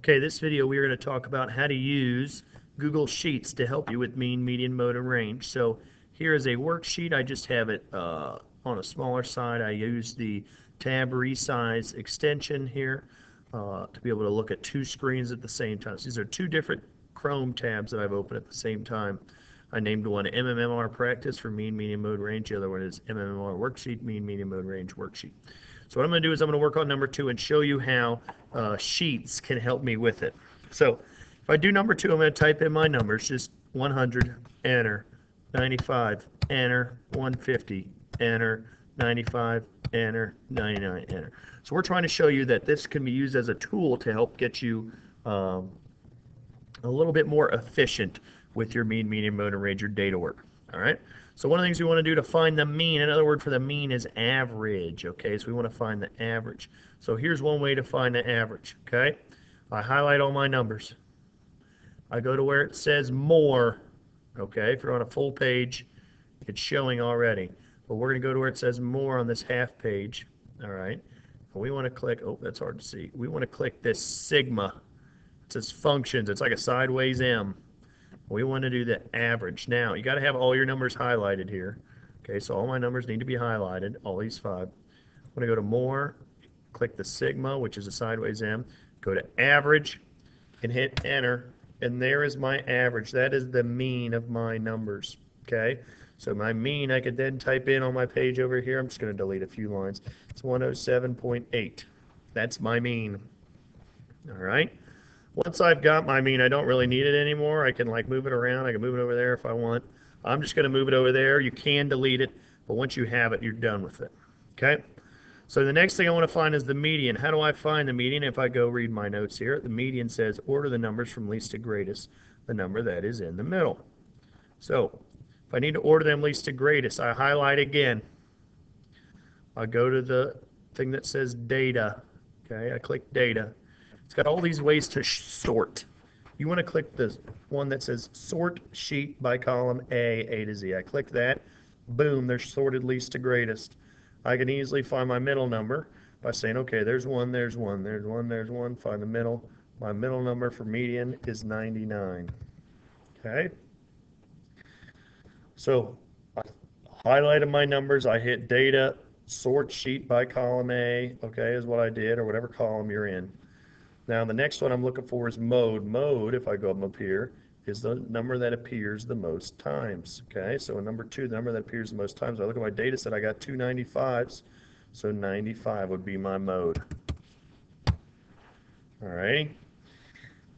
Okay, this video we are going to talk about how to use Google Sheets to help you with mean, median, mode, and range. So here is a worksheet. I just have it on a smaller side. I use the tab resize extension here to be able to look at two screens at the same time. So these are two different Chrome tabs that I've opened at the same time. I named one MMMR practice for mean, median, mode, range. The other one is MMMR worksheet, mean, median, mode, range worksheet. So what I'm going to do is I'm going to work on number 2 and show you how Sheets can help me with it. So if I do number 2, I'm going to type in my numbers, just 100, enter, 95, enter, 150, enter, 95, enter, 99, enter. So we're trying to show you that this can be used as a tool to help get you a little bit more efficient with your mean, median, mode, and range, your data work. All right. So one of the things we want to do to find the mean, another word for the mean is average. Okay, so we want to find the average. So here's one way to find the average. Okay, I highlight all my numbers. I go to where it says more. Okay, if you're on a full page, it's showing already. But we're going to go to where it says more on this half page. All right, and we want to click. Oh, that's hard to see. We want to click this sigma. It says functions. It's like a sideways M. We want to do the average. Now, you got to have all your numbers highlighted here. Okay, so all my numbers need to be highlighted, all these 5. I'm going to go to more, click the sigma, which is a sideways M, go to average, and hit enter, and there is my average. That is the mean of my numbers. Okay, so my mean I could then type in on my page over here. I'm just going to delete a few lines. It's 107.8. That's my mean. All right. Once I've got my mean, I don't really need it anymore. I can like move it around. I can move it over there if I want. I'm just going to move it over there. You can delete it, but once you have it, you're done with it. Okay? So the next thing I want to find is the median. How do I find the median? If I go read my notes here, the median says order the numbers from least to greatest, the number that is in the middle. So if I need to order them least to greatest, I highlight again. I go to the thing that says data. Okay, I click data. It's got all these ways to sort. You want to click the one that says sort sheet by column A to Z. I click that. Boom, they're sorted least to greatest. I can easily find my middle number by saying, okay, there's 1, there's 1, there's 1, there's 1. Find the middle. My middle number for median is 99. Okay? So I highlighted my numbers. I hit data, sort sheet by column A, okay, is what I did, or whatever column you're in. Now the next one I'm looking for is mode. Mode, if I go up here, is the number that appears the most times. Okay, so in number 2, the number that appears the most times. I look at my data set, I got 2 95s, so 95 would be my mode. All right.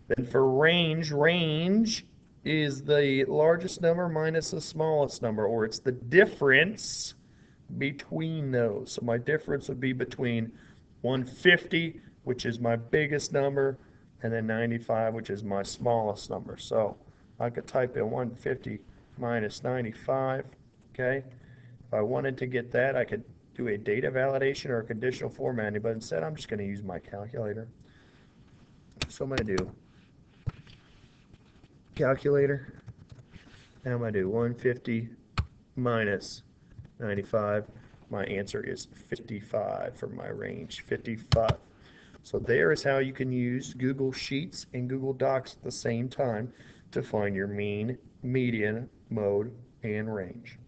Then for range, range is the largest number minus the smallest number, or it's the difference between those. So my difference would be between 150, which is my biggest number, and then 95, which is my smallest number. So I could type in 150 minus 95, okay? If I wanted to get that, I could do a data validation or a conditional formatting, but instead I'm just going to use my calculator. So I'm going to do calculator, and I'm going to do 150 minus 95. My answer is 55 for my range, 55. So there is how you can use Google Sheets and Google Docs at the same time to find your mean, median, mode, and range.